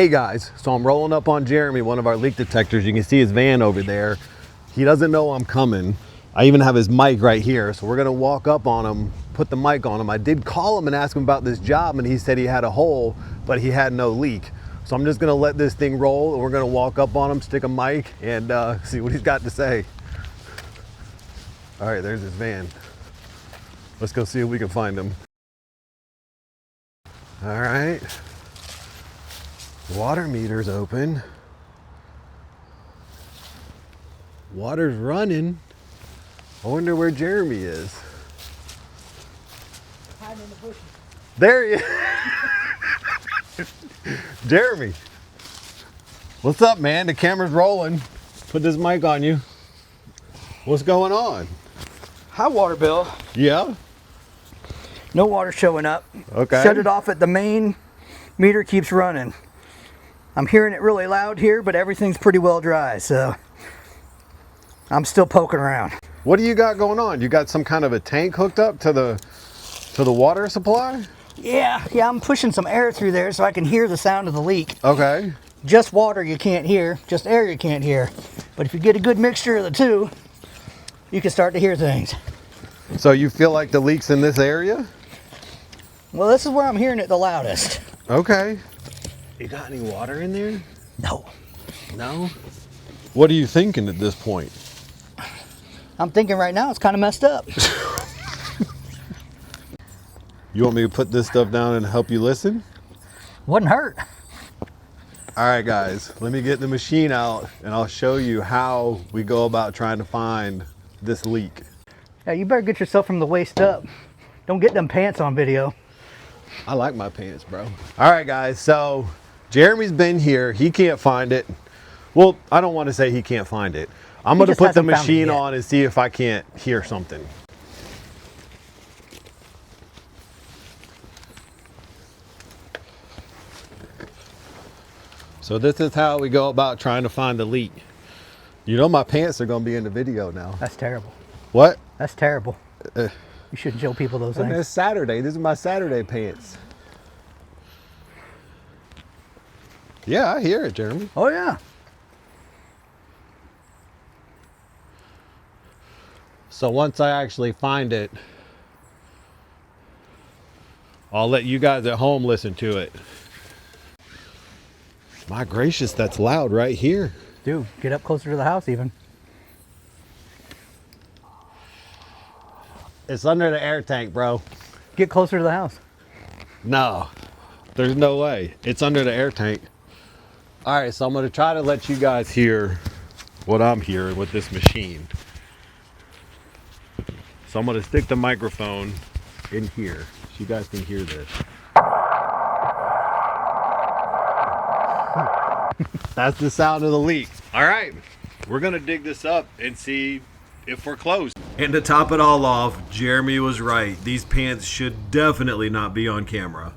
Hey guys, so I'm rolling up on Jeremy, one of our leak detectors. You can see his van over there. He doesn't know I'm coming. I even have his mic right here, so we're gonna walk up on him, put the mic on him. I did call him and ask him about this job, and he said he had a hole, but he had no leak. So I'm just gonna let this thing roll, and we're gonna walk up on him, stick a mic, and see what he's got to say. All right, there's his van. Let's go see if we can find him. All right. Water meter's open. Water's running. I wonder where Jeremy is. Hiding in the bushes. There he is. Jeremy. What's up, man? The camera's rolling. Put this mic on you. What's going on? High water bill. Yeah? No water showing up. Okay. Shut it off at the main. Meter keeps running. I'm hearing it really loud here, but everything's pretty well dry, so I'm still poking around. What do you got going on? You got some kind of a tank hooked up to the water supply? Yeah, I'm pushing some air through there so I can hear the sound of the leak. Okay. Just water you can't hear, just air you can't hear. But if you get a good mixture of the two, you can start to hear things. So you feel like the leak's in this area? Well, this is where I'm hearing it the loudest. Okay. You got any water in there? No. No? What are you thinking at this point? I'm thinking right now it's kind of messed up. You want me to put this stuff down and help you listen? Wouldn't hurt. All right, guys, let me get the machine out and I'll show you how we go about trying to find this leak. Yeah, you better get yourself from the waist up. Don't get them pants on video. I like my pants, bro. All right, guys, so Jeremy's been here. He can't find it. Well, I don't want to say he can't find it. I'm going to put the machine on and see if I can't hear something. So this is how we go about trying to find the leak. You know my pants are going to be in the video now. That's terrible. What? That's terrible. You shouldn't show people those things. It's Saturday. This is my Saturday pants. Yeah, I hear it, Jeremy. Oh, yeah. So once I actually find it, I'll let you guys at home listen to it. My gracious, that's loud right here. Dude, get up closer to the house even. It's under the air tank, bro. Get closer to the house. No, there's no way. It's under the air tank. All right, so I'm gonna try to let you guys hear what I'm hearing with this machine. So I'm gonna stick the microphone in here so you guys can hear this. That's the sound of the leak. All right, we're gonna dig this up and see if we're close. And to top it all off, Jeremy was right. These pants should definitely not be on camera.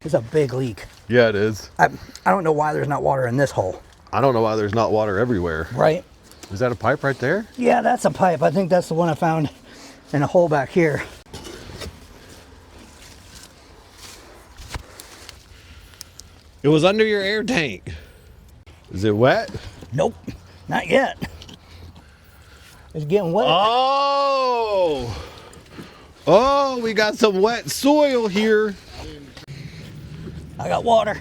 It's a big leak. Yeah, it is. I don't know why there's not water in this hole. I don't know why there's not water everywhere. Right? Is that a pipe right there? Yeah, that's a pipe. I think that's the one I found in a hole back here. It was under your air tank. Is it wet? Nope, not yet. It's getting wet. Oh, we got some wet soil here. I got water.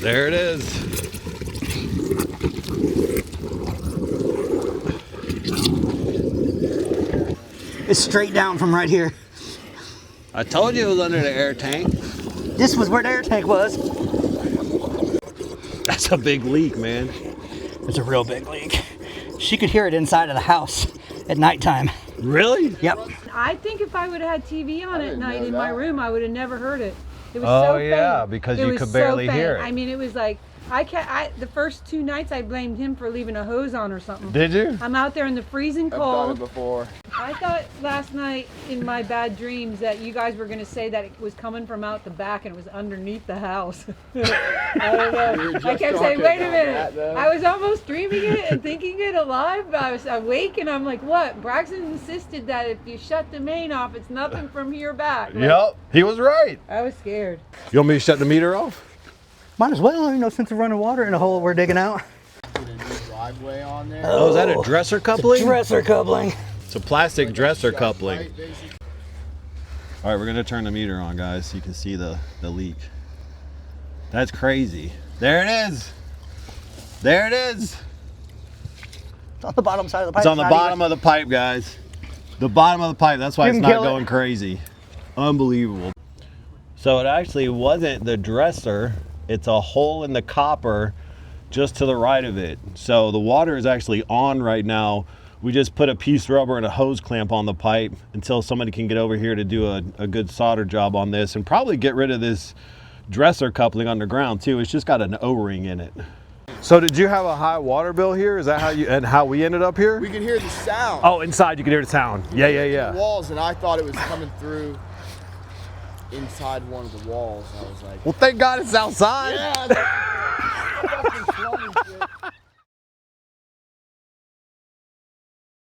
There it is. It's straight down from right here. I told you it was under the air tank. This was where the air tank was. That's a big leak, man. It's a real big leak. She could hear it inside of the house at nighttime. Really? Yep. I think if I would have had TV on at night in my room, I would have never heard it. It was Oh, so yeah, faint. because It you was could so barely faint. hear it. I mean, it was like The first 2 nights I blamed him for leaving a hose on or something. Did you? I'm out there in the freezing I've done it cold. before. I thought last night in my bad dreams that you guys were going to say that it was coming from out the back and it was underneath the house. I don't know. I kept saying, wait a minute. I was almost dreaming it and thinking it alive. But I was awake and I'm like, what? Braxton insisted that if you shut the main off, it's nothing from here back. Like, Yep, he was right. I was scared. You want me to shut the meter off? Might as well, you know, since we're running water in the hole we're digging out. Put a new driveway on there. Oh, is that a dresser coupling? Dresser coupling. It's a plastic dresser Shut coupling. light, basically. All right, we're gonna turn the meter on, guys, so you can see the leak. That's crazy. There it is. There it is. It's on the bottom side of the pipe. It's on the bottom of the pipe, guys. The bottom of the pipe. That's why You it's can not kill it. going crazy. Unbelievable. So it actually wasn't the dresser. It's a hole in the copper just to the right of it. So the water is actually on right now. We just put a piece of rubber and a hose clamp on the pipe until somebody can get over here to do a good solder job on this and probably get rid of this dresser coupling underground too. It's just got an O-ring in it. So did you have a high water bill here? Is that how we ended up here? We could hear the sound. Oh, inside you could hear the sound. Yeah. The walls, and I thought it was coming through inside one of the walls. I was like, Well, thank God it's outside. yeah.